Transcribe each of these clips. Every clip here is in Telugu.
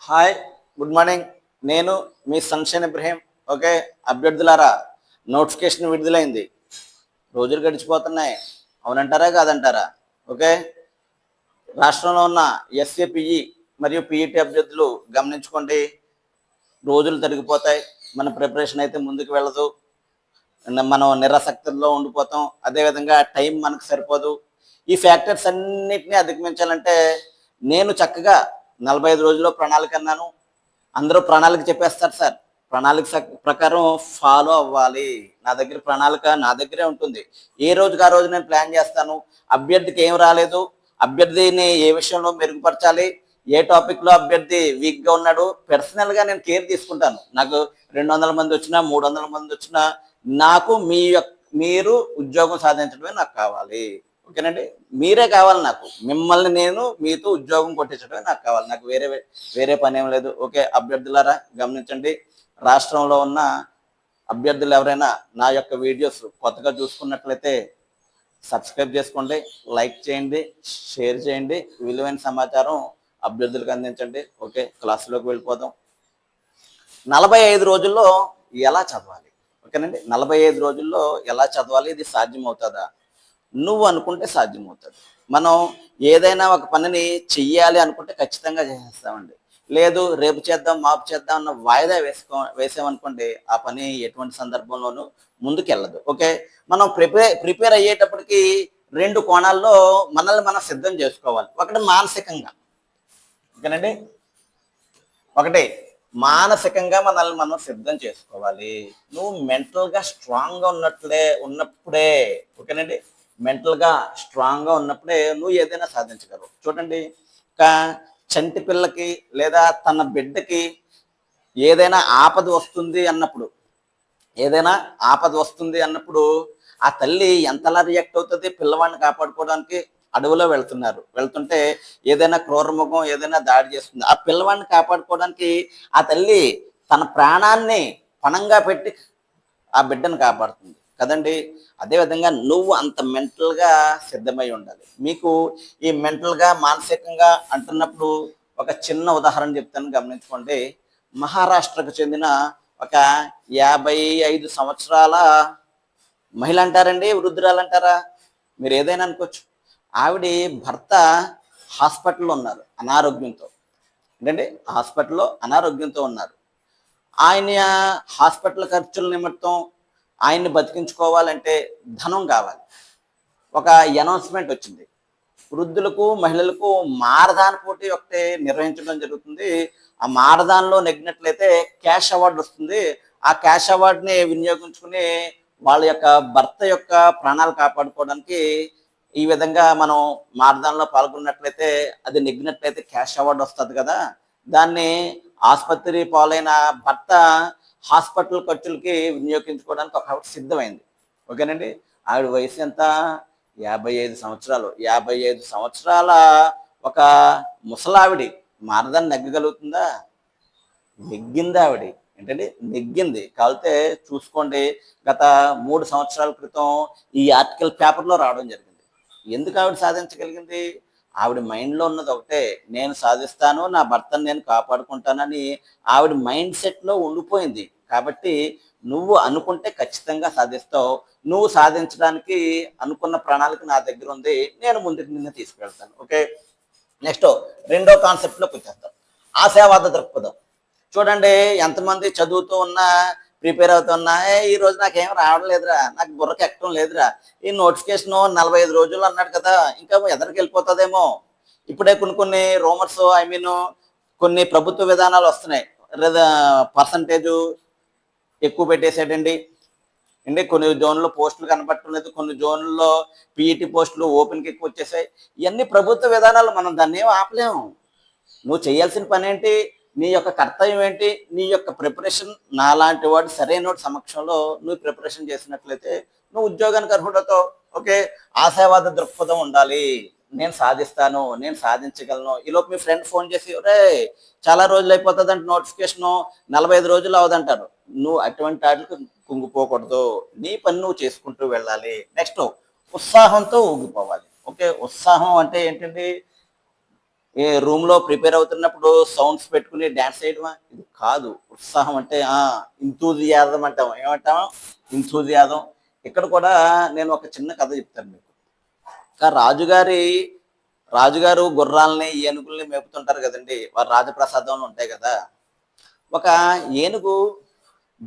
Hi, good morning. నేను మీ సన్షైన్ ఇబ్రహీం. ఓకే, అభ్యర్థులారా, నోటిఫికేషన్ విడుదలైంది. రోజులు గడిచిపోతున్నాయి. అవునంటారా కాదంటారా? ఓకే, రాష్ట్రంలో ఉన్న ఎస్ఏపిఈ మరియు పిఈటి అభ్యర్థులు గమనించుకోండి. రోజులు తరిగిపోతాయి, మన ప్రిపరేషన్ అయితే ముందుకు వెళ్ళదు. మనం నిరాసక్తిలో ఉండిపోతాం. అదేవిధంగా టైం మనకు సరిపోదు. ఈ ఫ్యాక్టర్స్ అన్నిటినీ అధిగమించాలంటే నేను చక్కగా 45 రోజుల్లో ప్రణాళిక అన్నాను. అందరూ ప్రణాళిక చెప్పేస్తారు సార్. ప్రణాళిక ప్రకారం ఫాలో అవ్వాలి. నా దగ్గర ప్రణాళిక నా దగ్గరే ఉంటుంది. ఏ రోజుకి ఆ రోజు నేను ప్లాన్ చేస్తాను. అభ్యర్థికి ఏం రాలేదు, అభ్యర్థిని ఏ విషయంలో మెరుగుపరచాలి, ఏ టాపిక్లో అభ్యర్థి వీక్గా ఉన్నాడు, పర్సనల్గా నేను కేర్ తీసుకుంటాను. నాకు 200 మంది వచ్చినా 300 మంది వచ్చినా నాకు మీరు ఉద్యోగం సాధించడమే నాకు కావాలి. ఓకేనండి, మీరే కావాలి నాకు. మిమ్మల్ని నేను మీతో ఉద్యోగం కొట్టించడమే నాకు కావాలి. నాకు వేరే పని ఏం లేదు. ఓకే, అభ్యర్థులారా గమనించండి. రాష్ట్రంలో ఉన్న అభ్యర్థులు ఎవరైనా నా యొక్క వీడియోస్ కొత్తగా చూసుకున్నట్లయితే సబ్స్క్రైబ్ చేసుకోండి, లైక్ చేయండి, షేర్ చేయండి. విలువైన సమాచారం అభ్యర్థులకు అందించండి. ఓకే, క్లాసులోకి వెళ్ళిపోదాం. 45 రోజుల్లో ఎలా చదవాలి? ఓకేనండి, 45 రోజుల్లో ఎలా చదవాలి? ఇది సాధ్యమవుతుందా? నువ్వు అనుకుంటే సాధ్యమవుతుంది. మనం ఏదైనా ఒక పనిని చెయ్యాలి అనుకుంటే ఖచ్చితంగా చేసేస్తామండి. లేదు రేపు చేద్దాం మాపు చేద్దాం అన్న వాయిదా వేసామనుకోండి, ఆ పని ఎటువంటి సందర్భంలోనూ ముందుకెళ్ళదు. ఓకే, మనం ప్రిపేర్ అయ్యేటప్పటికి 2 కోణాల్లో మనల్ని మనం సిద్ధం చేసుకోవాలి. ఒకటి మానసికంగా. ఓకేనండి, ఒకటి మానసికంగా మనల్ని మనం సిద్ధం చేసుకోవాలి. నువ్వు మెంటల్గా స్ట్రాంగ్గా ఉన్నప్పుడే, ఓకేనండి, మెంటల్గా స్ట్రాంగ్గా ఉన్నప్పుడే నువ్వు ఏదైనా సాధించగలవు. చూడండి, ఒక చంటి పిల్లకి లేదా తన బిడ్డకి ఏదైనా ఆపద వస్తుంది అన్నప్పుడు ఆ తల్లి ఎంతలా రియాక్ట్ అవుతుంది? పిల్లవాడిని కాపాడుకోవడానికి అడవిలో వెళ్తుంటే ఏదైనా క్రూరముఖం ఏదైనా దాడి చేస్తుంది. ఆ పిల్లవాడిని కాపాడుకోవడానికి ఆ తల్లి తన ప్రాణాన్ని పణంగా పెట్టి ఆ బిడ్డను కాపాడుతుంది కదండి. అదేవిధంగా నువ్వు అంత మెంటల్గా సిద్ధమై ఉండాలి. మీకు ఈ మెంటల్గా మానసికంగా అంటున్నప్పుడు ఒక చిన్న ఉదాహరణ చెప్తాను, గమనించుకోండి. మహారాష్ట్రకు చెందిన ఒక 55 సంవత్సరాల మహిళ అంటారండి, వృద్ధురాలు అంటారా, మీరు ఏదైనా అనుకోవచ్చు. ఆవిడ భర్త హాస్పిటల్లో ఉన్నారు అనారోగ్యంతో. ఏంటంటే హాస్పిటల్లో అనారోగ్యంతో ఉన్నారు. ఆయన హాస్పిటల్ ఖర్చుల నిమిత్తం ఆయన్ని బతికించుకోవాలంటే ధనం కావాలి. ఒక అనౌన్స్మెంట్ వచ్చింది, వృద్ధులకు మహిళలకు మారదాన్ పోటీ ఒకటి నిర్వహించడం జరుగుతుంది. ఆ మారదాన్లో నెగ్గినట్లయితే క్యాష్ అవార్డు వస్తుంది. ఆ క్యాష్ అవార్డుని వినియోగించుకుని వాళ్ళ యొక్క భర్త యొక్క ప్రాణాలు కాపాడుకోవడానికి ఈ విధంగా మనం మారదాన్లో పాల్గొన్నట్లయితే, అది నెగ్గినట్లయితే క్యాష్ అవార్డు వస్తుంది కదా. దాన్ని ఆసుపత్రి పాలైన భర్త హాస్పిటల్ ఖర్చులకి వినియోగించుకోవడానికి ఒక ఆవిడ సిద్ధమైంది. ఓకేనండి, ఆవిడ వయసు ఎంత? 55 సంవత్సరాలు. 55 సంవత్సరాల ఒక ముసలావిడి మారదాన్ని నెగ్గగలుగుతుందా? నెగ్గింది ఆవిడ. ఏంటంటే నెగ్గింది. కాకపోతే చూసుకోండి, గత 3 సంవత్సరాల క్రితం ఈ ఆర్టికల్ పేపర్లో రావడం జరిగింది. ఎందుకు ఆవిడ సాధించగలిగింది? ఆవిడ మైండ్లో ఉన్నది ఒకటే, నేను సాధిస్తాను, నా భర్తను నేను కాపాడుకుంటానని ఆవిడ మైండ్ సెట్లో ఉండిపోయింది. కాబట్టి నువ్వు అనుకుంటే ఖచ్చితంగా సాధిస్తావు. నువ్వు సాధించడానికి అనుకున్న ప్రణాళిక నా దగ్గర ఉంది, నేను ముందుకు నిన్ను తీసుకెళ్తాను. ఓకే, నెక్స్ట్ రెండో కాన్సెప్ట్లోకి వచ్చేద్దాం, ఆశావాద దృక్పథం. చూడండి, ఎంతమంది చదువుతూ ఉన్నా ప్రిపేర్ అవుతున్నా, ఈ రోజు నాకేం రావడం లేదురా, నాకు బుర్రకి ఎక్కడం లేదురా, ఈ నోటిఫికేషన్ 45 రోజులు అన్నాడు కదా, ఇంకా ఎదరికి వెళ్ళిపోతుందేమో. ఇప్పుడే కొన్ని రూమర్స్, కొన్ని ప్రభుత్వ విధానాలు వస్తున్నాయి. పర్సంటేజు ఎక్కువ పెట్టేసాడండి. కొన్ని జోన్లో పోస్టులు కనపడటం లేదు, కొన్ని జోన్లలో పీఈటీ పోస్టులు ఓపెన్కి ఎక్కువ వచ్చేసాయి. ఇవన్నీ ప్రభుత్వ విధానాలు, మనం దాన్ని ఏం ఆపలేము. నువ్వు చేయాల్సిన పని ఏంటి? నీ యొక్క కర్తవ్యం ఏంటి? నీ యొక్క ప్రిపరేషన్. నాలాంటి వాడు సరైన సమక్షంలో నువ్వు ప్రిపరేషన్ చేసినట్లయితే నువ్వు ఉద్యోగానికి అర్హుడవుతావు. ఓకే, ఆశావాద దృక్పథం ఉండాలి. నేను సాధిస్తాను, నేను సాధించగలను. ఈలోపు మీ ఫ్రెండ్ ఫోన్ చేసి, రే చాలా రోజులు అయిపోతుంది అంటే నోటిఫికేషను 45 రోజులు అవదంటారు. నువ్వు అటువంటి వాటికి కుంగిపోకూడదు. నీ పని నువ్వు చేసుకుంటూ వెళ్ళాలి. నెక్స్ట్, ఉత్సాహంతో ఊగిపోవాలి. ఓకే, ఉత్సాహం అంటే ఏంటండి? ఏ రూమ్ లో ప్రిపేర్ అవుతున్నప్పుడు సౌండ్స్ పెట్టుకుని డాన్స్ చేయడమా? ఇది కాదు. ఉత్సాహం అంటే ఇంతూజియాజం అంటాం. ఏమంటాం? ఇంతూజియాజం. ఇక్కడ కూడా నేను ఒక చిన్న కథ చెప్తాను మీకు. రాజుగారి రాజుగారు గుర్రాలని ఏనుగుల్ని మేపుతుంటారు కదండి. వారు రాజప్రసాదంలో ఉంటాయి కదా. ఒక ఏనుగు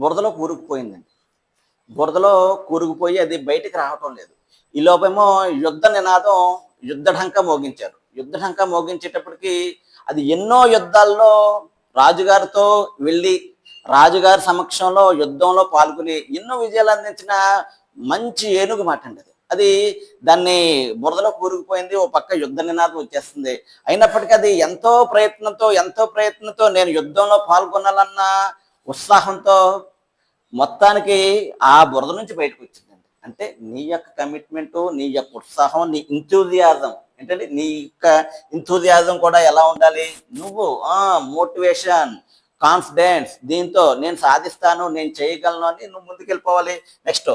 బురదలో కూరుకుపోయిందండి. బురదలో కూరుకుపోయి అది బయటికి రావటం లేదు. ఈ లోపేమో యుద్ధ నినాదం, యుద్ధ ఢంకా మోగించారు. యుద్ధ ఢంకా మోగించేటప్పటికి అది ఎన్నో యుద్ధాల్లో రాజుగారితో వెళ్ళి రాజుగారి సమక్షంలో యుద్ధంలో పాల్గొని ఎన్నో విజయాలు అందించిన మంచి ఏనుగు మాట అండి అది. అది దాన్ని బురదలో కూరుకుపోయింది. ఓ పక్క యుద్ధ నినాదం వచ్చేస్తుంది. అయినప్పటికీ అది ఎంతో ప్రయత్నంతో నేను యుద్ధంలో పాల్గొనాలన్న ఉత్సాహంతో మొత్తానికి ఆ బురద నుంచి బయటకు వచ్చిందండి. అంటే నీ యొక్క కమిట్మెంటు, నీ యొక్క ఉత్సాహం, నీ ఎంథూజియాజం ఏంటంటే నీ యొక్క ఎంథూజియాజం కూడా ఎలా ఉండాలి? నువ్వు మోటివేషన్, కాన్ఫిడెన్స్ దీంతో నేను సాధిస్తాను, నేను చేయగలను అని నువ్వు ముందుకెళ్ళిపోవాలి. నెక్స్ట్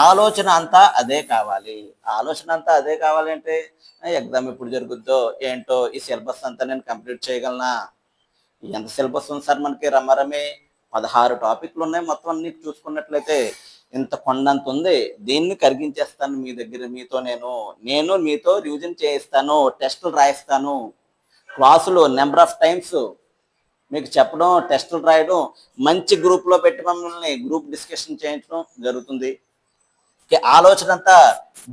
ఆలోచన అంతా అదే కావాలి. ఆలోచన అంతా అదే కావాలి అంటే ఎగ్జామ్ ఎప్పుడు జరుగుద్దో ఏంటో, ఈ సిలబస్ అంతా నేను కంప్లీట్ చేయగలనా? ఎంత సిలబస్ ఉంది సార్ మనకి రమారమి? 16 టాపిక్లు ఉన్నాయి మొత్తం అన్ని చూసుకున్నట్లయితే. ఇంత కొండంత ఉంది. దీన్ని కరిగించేస్తాను మీ దగ్గర మీతో నేను మీతో రివిజన్ చేయిస్తాను, టెస్టులు రాయిస్తాను, క్లాసులు నెంబర్ ఆఫ్ టైమ్స్ మీకు చెప్పడం, టెస్టులు రాయడం, మంచి గ్రూప్లో పెట్టి మమ్మల్ని గ్రూప్ డిస్కషన్ చేయించడం జరుగుతుంది. ఆలోచన అంతా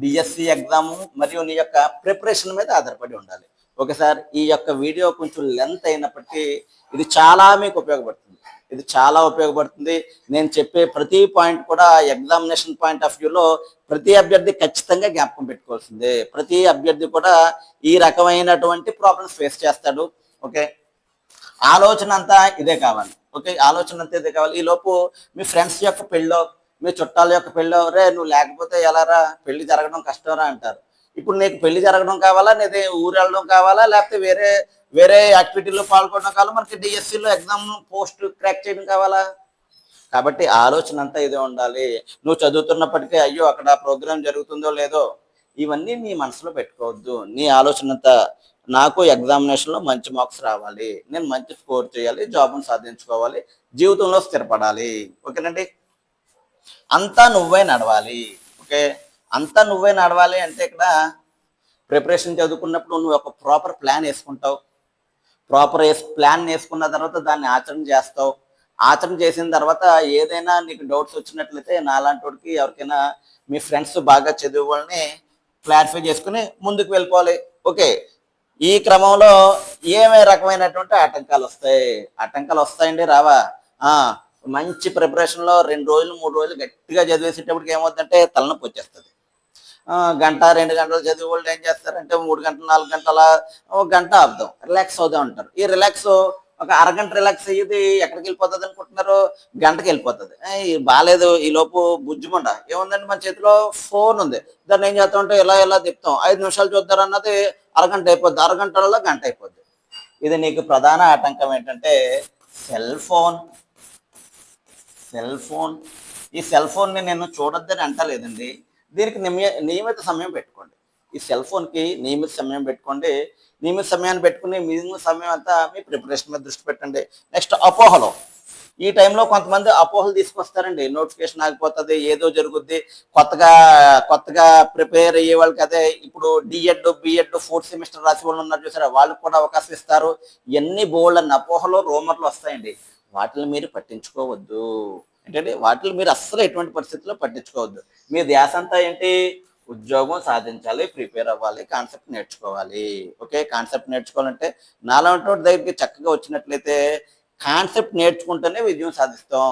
డిఎస్సి ఎగ్జామ్ మరియు నీ యొక్క ప్రిపరేషన్ మీద ఆధారపడి ఉండాలి. ఓకే సార్, ఈ యొక్క వీడియో కొంచెం లెంత్ అయినప్పటికీ ఇది చాలా మీకు ఉపయోగపడుతుంది. ఇది చాలా ఉపయోగపడుతుంది. నేను చెప్పే ప్రతి పాయింట్ కూడా ఎగ్జామినేషన్ పాయింట్ ఆఫ్ వ్యూలో ప్రతి అభ్యర్థి ఖచ్చితంగా జ్ఞాపకం పెట్టుకోవాల్సిందే. ప్రతి అభ్యర్థి కూడా ఈ రకమైనటువంటి ప్రాబ్లమ్స్ ఫేస్ చేస్తాడు. ఓకే, ఆలోచన అంతా ఇదే కావాలి. ఓకే, ఆలోచన అంతా ఇదే కావాలి. ఈ లోపు మీ ఫ్రెండ్స్ యొక్క పెళ్ళో, మీ చుట్టాల యొక్క పెళ్ళో, రే నువ్వు లేకపోతే ఎలారా, పెళ్లి జరగడం కష్టంరా అంటారు. ఇప్పుడు నీకు పెళ్లి జరగడం కావాలా, నీది ఊరు వెళ్ళడం కావాలా, లేకపోతే వేరే వేరే యాక్టివిటీలో పాల్గొనడం కావాలా, మనకి డిఎస్సిలో ఎగ్జామ్ పోస్ట్ క్రాక్ చేయడం కావాలా? కాబట్టి ఆలోచన అంతా ఇదే ఉండాలి. నువ్వు చదువుతున్నప్పటికీ అయ్యో అక్కడ ప్రోగ్రామ్ జరుగుతుందో లేదో ఇవన్నీ నీ మనసులో పెట్టుకోవద్దు. నీ ఆలోచన అంతా నాకు ఎగ్జామినేషన్లో మంచి మార్క్స్ రావాలి, నేను మంచి స్కోర్ చేయాలి, జాబ్ను సాధించుకోవాలి, జీవితంలో స్థిరపడాలి. ఓకేనండి, అంతా నువ్వే నడవాలి. ఓకే, అంతా నువ్వే నడవాలి అంటే ఇక్కడ ప్రిపరేషన్ చదువుకున్నప్పుడు నువ్వు ఒక ప్రాపర్ ప్లాన్ వేసుకుంటావు. ప్లాన్ వేసుకున్న తర్వాత దాన్ని ఆచరణ చేస్తావు. ఆచరణ చేసిన తర్వాత ఏదైనా నీకు డౌట్స్ వచ్చినట్లయితే నాలాంటి వాడికి ఎవరికైనా మీ ఫ్రెండ్స్ బాగా చదివే వాళ్ళని క్లారిఫై చేసుకుని ముందుకు వెళ్ళిపోవాలి. ఓకే, ఈ క్రమంలో ఏమే రకమైనటువంటి ఆటంకాలు వస్తాయండి రావా? మంచి ప్రిపరేషన్లో 2 రోజులు 3 రోజులు గట్టిగా చదివేసేటప్పటికి ఏమవుతుందంటే తలనొప్పి వచ్చేస్తుంది. గంట 2 గంటలు చదివే వాళ్ళు ఏం చేస్తారంటే 3 గంటలు 4 గంటల ఒక గంట ఆపుదాం, రిలాక్స్ అవుదాం అంటారు. ఈ రిలాక్స్ ఒక అరగంట రిలాక్స్ అయ్యేది ఎక్కడికి వెళ్ళిపోతుంది అనుకుంటున్నారు? గంటకి వెళ్ళిపోతుంది. బాగాలేదు, ఈ లోపు బుజ్జిమండ ఏముందండి, మన చేతిలో ఫోన్ ఉంది, దాన్ని ఏం చేస్తామంటే ఇలా తిప్పుతాం, 5 నిమిషాలు చూద్దారన్నది అరగంట అయిపోద్ది, అరగంటలలో గంట అయిపోద్ది. ఇది నీకు ప్రధాన ఆటంకం ఏంటంటే సెల్ ఫోన్. ఈ సెల్ ఫోన్ని నేను చూడొద్దని అంటలేదండి. దీనికి నియమిత సమయం పెట్టుకోండి. ఈ సెల్ ఫోన్కి నియమిత సమయం పెట్టుకోండి. నియమిత సమయాన్ని పెట్టుకుని మిగిలిన సమయం అంతా మీ ప్రిపరేషన్ మీద దృష్టి పెట్టండి. నెక్స్ట్ అపోహలు. ఈ టైంలో కొంతమంది అపోహలు తీసుకొస్తారండి. నోటిఫికేషన్ ఆగిపోతుంది, ఏదో జరుగుద్ది, కొత్తగా ప్రిపేర్ అయ్యే వాళ్ళకి అదే ఇప్పుడు డిఎడ్ బిఎడ్ 4th సెమిస్టర్ రాసి వాళ్ళు ఉన్నారు చూసారా, వాళ్ళకి కూడా అవకాశం ఇస్తారు. ఇవన్నీ బోల్డ్ అన్న అపోహలు రూమర్లు వస్తాయండి. వాటిని మీరు పట్టించుకోవద్దు. ఏంటంటే వాటిని మీరు అస్సలు ఎటువంటి పరిస్థితుల్లో పట్టించుకోవద్దు. మీ ధ్యాస అంతా ఏంటి? ఉద్యోగం సాధించాలి, ప్రిపేర్ అవ్వాలి, కాన్సెప్ట్ నేర్చుకోవాలి. ఓకే, కాన్సెప్ట్ నేర్చుకోవాలంటే నాలాంటి దగ్గరికి చక్కగా వచ్చినట్లయితే కాన్సెప్ట్ నేర్చుకుంటూనే విజయం సాధిస్తాం.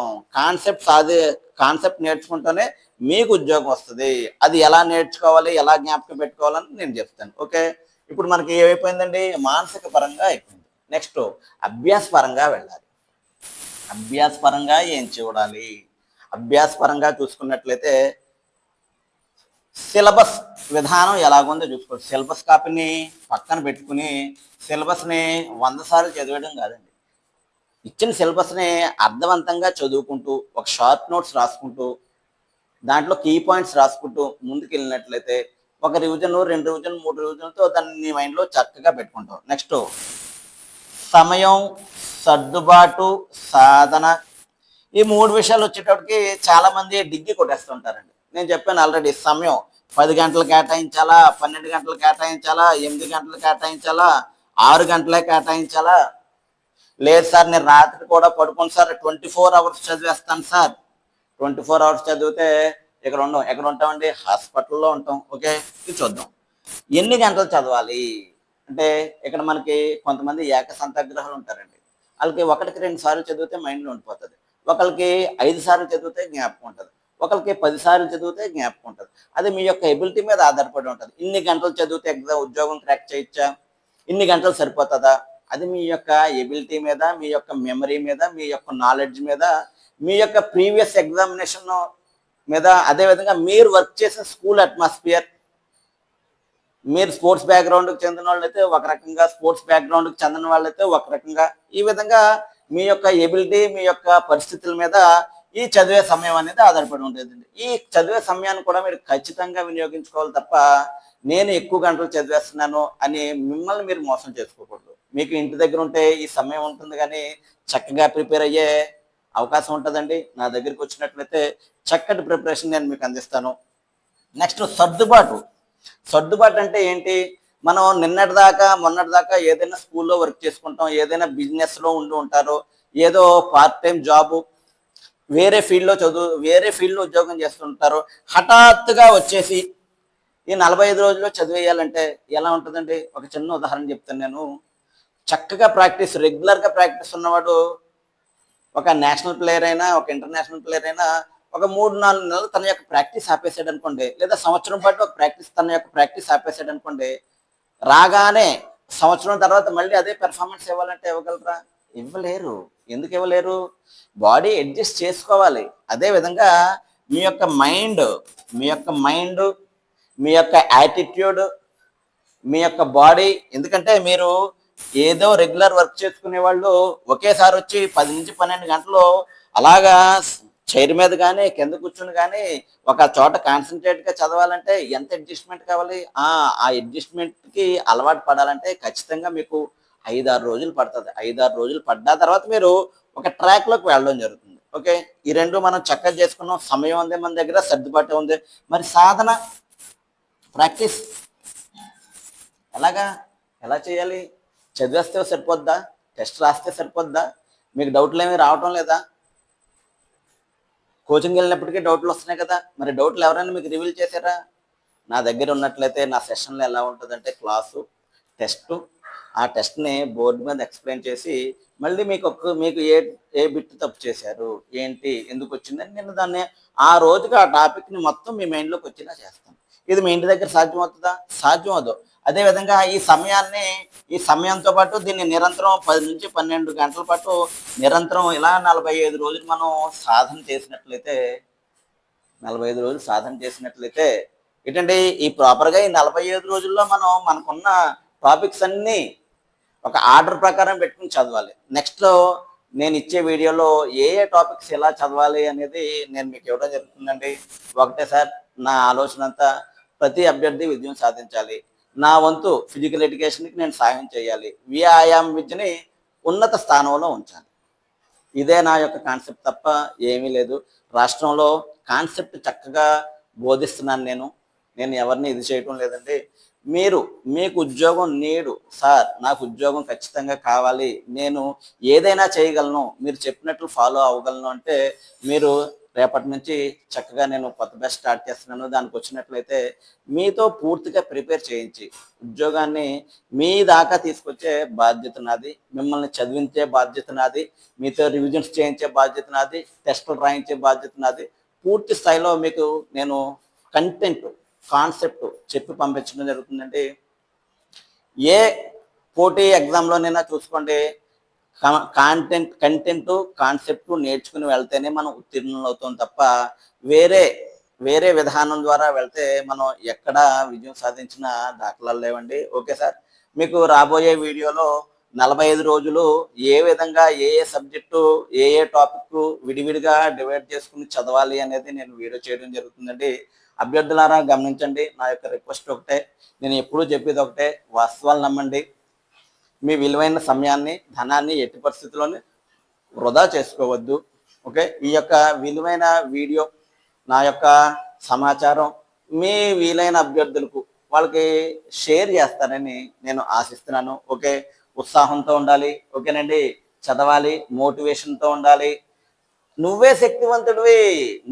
కాన్సెప్ట్ నేర్చుకుంటూనే మీకు ఉద్యోగం వస్తుంది. అది ఎలా నేర్చుకోవాలి, ఎలా జ్ఞాపకం పెట్టుకోవాలని నేను చెప్తాను. ఓకే, ఇప్పుడు మనకి ఏమైపోయిందండి? మానసిక పరంగా అయిపోయింది. నెక్స్ట్ అభ్యాస పరంగా వెళ్ళాలి. అభ్యాస పరంగా ఏం చూడాలి? అభ్యాస పరంగా చూసుకున్నట్లయితే సిలబస్ విధానం ఎలాగుందో చూసుకోవచ్చు. సిలబస్ కాపీని పక్కన పెట్టుకుని సిలబస్ని 100 సార్లు చదివేయడం కాదండి. ఇచ్చిన సిలబస్ని అర్థవంతంగా చదువుకుంటూ ఒక షార్ట్ నోట్స్ రాసుకుంటూ దాంట్లో కీ పాయింట్స్ రాసుకుంటూ ముందుకు వెళ్ళినట్లయితే ఒక రివిజన్, 2 రివిజన్, 3 రివిజన్‌తో దాన్ని నీ మైండ్‌లో చక్కగా పెట్టుకుంటావు. నెక్స్టు సమయం, సర్దుబాటు, సాధన. ఈ 3 విషయాలు వచ్చేటప్పటికి చాలామంది డిగ్రీ కొట్టేస్తుంటారండి. నేను చెప్పాను ఆల్రెడీ సమయం 10 గంటలు కేటాయించాలా, 12 గంటలు కేటాయించాలా, 8 గంటలు కేటాయించాలా, 6 గంటలే కేటాయించాలా, లేదు సార్ నేను రాత్రి కూడా పడుకోను సార్, 24 అవర్స్ చదివేస్తాను సార్. 24 అవర్స్ చదివితే ఇక్కడ ఉండం. ఎక్కడ ఉంటామండి? హాస్పిటల్లో ఉంటాం. ఓకే, ఇది చూద్దాం. ఎన్ని గంటలు చదవాలి అంటే ఇక్కడ మనకి కొంతమంది ఏకసంతాగ్రహాలు ఉంటారండి. వాళ్ళకి ఒకటికి 2 సార్లు చదివితే మైండ్లో ఉండిపోతుంది. ఒకరికి 5 సార్లు చదివితే జ్ఞాపకం ఉంటుంది. ఒకరికి 10 సార్లు చదివితే జ్ఞాపకం ఉంటుంది. అది మీ యొక్క ఎబిలిటీ మీద ఆధారపడి ఉంటుంది. ఇన్ని గంటలు చదివితే ఉద్యోగం క్రాక్ చేయొచ్చా, ఇన్ని గంటలు సరిపోతుందా, అది మీ యొక్క ఎబిలిటీ మీద, మీ యొక్క మెమరీ మీద, మీ యొక్క నాలెడ్జ్ మీద, మీ యొక్క ప్రీవియస్ ఎగ్జామినేషన్ మీద, అదేవిధంగా మీరు వర్క్ చేసిన స్కూల్ అట్మాస్ఫియర్, మీరు స్పోర్ట్స్ బ్యాక్గ్రౌండ్కి చెందిన వాళ్ళైతే ఒక రకంగా, స్పోర్ట్స్ బ్యాక్గ్రౌండ్కి చెందిన వాళ్ళైతే ఒక రకంగా, ఈ విధంగా మీ యొక్క ఎబిలిటీ, మీ యొక్క పరిస్థితుల మీద ఈ చదివే సమయం అనేది ఆధారపడి ఉండేదండి. ఈ చదివే సమయాన్ని కూడా మీరు ఖచ్చితంగా వినియోగించుకోవాలి తప్ప నేను ఎక్కువ గంటలు చదివేస్తున్నాను అని మిమ్మల్ని మీరు మోసం చేసుకోకూడదు. మీకు ఇంటి దగ్గర ఉంటే ఈ సమయం ఉంటుంది కానీ చక్కగా ప్రిపేర్ అయ్యే అవకాశం ఉంటుందండి. నా దగ్గరికి వచ్చినట్లయితే చక్కటి ప్రిపరేషన్ నేను మీకు అందిస్తాను. నెక్స్ట్ సర్దుబాటు. సర్దుబాటు అంటే ఏంటి? మనం నిన్నటిదాకా మొన్నటిదాకా ఏదైనా స్కూల్లో వర్క్ చేసుకుంటాం, ఏదైనా బిజినెస్లో ఉండి ఉంటారో, ఏదో పార్ట్ టైం జాబు, వేరే ఫీల్డ్లో ఉద్యోగం చేస్తుంటారు. హఠాత్తుగా వచ్చేసి ఈ 45 రోజుల్లో చదివేయాలంటే ఎలా ఉంటుందండి? ఒక చిన్న ఉదాహరణ చెప్తాను నేను. చక్కగా ప్రాక్టీస్, రెగ్యులర్గా ప్రాక్టీస్ ఉన్నవాడు ఒక నేషనల్ ప్లేయర్ అయినా, ఒక ఇంటర్నేషనల్ ప్లేయర్ అయినా ఒక 3-4 నెలలు తన యొక్క ప్రాక్టీస్ ఆపేసాడు అనుకోండి, లేదా సంవత్సరం పాటు తన యొక్క ప్రాక్టీస్ ఆపేసాడు అనుకోండి, రాగానే సంవత్సరం తర్వాత మళ్ళీ అదే పెర్ఫార్మెన్స్ ఇవ్వాలంటే ఇవ్వగలరా? ఇవ్వలేరు. ఎందుకు ఇవ్వలేరు? బాడీ అడ్జస్ట్ చేసుకోవాలి. అదేవిధంగా మీ యొక్క మైండ్, మీ యొక్క యాటిట్యూడ్, మీ యొక్క బాడీ, ఎందుకంటే మీరు ఏదో రెగ్యులర్ వర్క్ చేసుకునే వాళ్ళు ఒకేసారి వచ్చి 10 నుంచి 12 గంటలు అలాగా చైర్ మీద కానీ కింద కూర్చుని కానీ ఒక చోట కాన్సన్ట్రేట్గా చదవాలంటే ఎంత అడ్జస్ట్మెంట్ కావాలి? ఆ అడ్జస్ట్మెంట్కి అలవాటు పడాలంటే ఖచ్చితంగా మీకు 5-6 రోజులు పడుతుంది. 5-6 రోజులు పడ్డా తర్వాత మీరు ఒక ట్రాక్లోకి వెళ్ళడం జరుగుతుంది. ఓకే, ఈ రెండు మనం చక్కగా చేసుకున్నాం. సమయం ఉంది మన దగ్గర, సర్దుబాటు ఉంది. మరి సాధన, ప్రాక్టీస్ ఎలా చేయాలి? చదివేస్తే సరిపోద్దా? టెస్ట్ రాస్తే సరిపోద్దా? మీకు డౌట్లు ఏమీ రావటం లేదా? కోచింగ్ వెళ్ళినప్పటికీ డౌట్లు వస్తున్నాయి కదా, మరి డౌట్లు ఎవరైనా మీకు రివీల్ చేశారా? నా దగ్గర ఉన్నట్లయితే నా సెషన్లో ఎలా ఉంటుందంటే క్లాసు, టెస్టు, ఆ టెస్ట్ని బోర్డు మీద ఎక్స్ప్లెయిన్ చేసి మళ్ళీ మీకు ఏ బిట్ తప్పు చేశారు, ఏంటి, ఎందుకు వచ్చిందని నేను దాన్ని ఆ రోజుకి ఆ టాపిక్ని మొత్తం మీ మైండ్లోకి వచ్చేలా చేస్తాను. ఇది మీ ఇంటి దగ్గర సాధ్యమవుతుందా? సాధ్యం అవదు. అదేవిధంగా ఈ సమయంతో పాటు దీన్ని నిరంతరం 10 నుంచి 12 గంటల పాటు నిరంతరం ఇలా 45 రోజులు మనం సాధన చేసినట్లయితే 45 రోజులు సాధన చేసినట్లయితే ఏంటంటే ఈ ప్రాపర్గా ఈ 45 రోజుల్లో మనకున్న టాపిక్స్ అన్నీ ఒక ఆర్డర్ ప్రకారం పెట్టుకుని చదవాలి. నెక్స్ట్ నేను ఇచ్చే వీడియోలో ఏ టాపిక్స్ ఎలా చదవాలి అనేది నేను మీకు ఇవ్వడం జరుగుతుందండి. ఒకటే సార్, నా ఆలోచన అంతా ప్రతి అభ్యర్థి విజయం సాధించాలి. నా వంతు ఫిజికల్ ఎడ్యుకేషన్కి నేను సాయం చేయాలి. వ్యాయామ విద్యని ఉన్నత స్థానంలో ఉంచాలి. ఇదే నా యొక్క కాన్సెప్ట్ తప్ప ఏమీ లేదు. రాష్ట్రంలో కాన్సెప్ట్ చక్కగా బోధిస్తున్నాను నేను ఎవరిని ఇది చేయటం లేదండి. మీకు ఉద్యోగం నీడు సార్, నాకు ఉద్యోగం ఖచ్చితంగా కావాలి, నేను ఏదైనా చేయగలను, మీరు చెప్పినట్లు ఫాలో అవ్వగలను అంటే మీరు రేపటి నుంచి చక్కగా నేను కొత్త బ్యాచ్ స్టార్ట్ చేస్తున్నాను, దానికి వచ్చినట్లయితే మీతో పూర్తిగా ప్రిపేర్ చేయించి ఉద్యోగాన్ని మీ దాకా తీసుకొచ్చే బాధ్యత నాది, మిమ్మల్ని చదివించే బాధ్యత నాది, మీతో రివిజన్స్ చేయించే బాధ్యత నాది, టెస్టులు రాయించే బాధ్యత నాది. పూర్తి స్థాయిలో మీకు నేను కాన్సెప్ట్ చెప్పి పంపించడం జరుగుతుందండి. ఏ పోటీ ఎగ్జామ్లోనైనా చూసుకోండి, కంటెంట్ కాన్సెప్ట్ నేర్చుకుని వెళ్తేనే మనం ఉత్తీర్ణులు అవుతాం తప్ప వేరే విధానం ద్వారా వెళ్తే మనం ఎక్కడా విజయం సాధించిన దాఖలాలు లేవండి. ఓకే సార్, మీకు రాబోయే వీడియోలో 45 రోజులు ఏ విధంగా ఏ సబ్జెక్టు ఏ టాపిక్ విడివిడిగా డివైడ్ చేసుకుని చదవాలి అనేది నేను వీడియో చేయడం జరుగుతుందండి. అభ్యర్థులారా గమనించండి, నా యొక్క రిక్వెస్ట్ ఒకటే, నేను ఎప్పుడూ చెప్పేది ఒకటే, వాస్తవాలు నమ్మండి. మీ విలువైన సమయాన్ని, ధనాన్ని ఎట్టి పరిస్థితుల్లోని వృధా చేసుకోవద్దు. ఓకే, ఈ యొక్క విలువైన వీడియో, నా యొక్క సమాచారం మీ వీలైన అభ్యర్థులకు వాళ్ళకి షేర్ చేస్తారని నేను ఆశిస్తున్నాను. ఓకే, ఉత్సాహంతో ఉండాలి. ఓకేనండి, చదవాలి, మోటివేషన్తో ఉండాలి. నువ్వే శక్తివంతుడివి,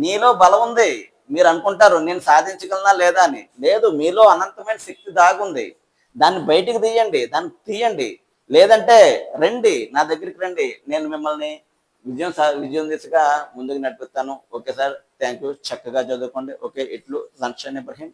నీలో బలం ఉంది. మీరు అనుకుంటారు నేను సాధించగలనా లేదా అని. లేదు, మీలో అనంతమైన శక్తి దాగుంది. దాన్ని బయటికి తీయండి, దాన్ని తీయండి. లేదంటే రండి, నా దగ్గరికి రండి, నేను మిమ్మల్ని విజయం దిశగా ముందుకు నడిపిస్తాను. Okay sir, thank you. చక్కగా చదువుకోండి. ఓకే, ఇట్లు సన్షైన్ ఇబ్రహీం.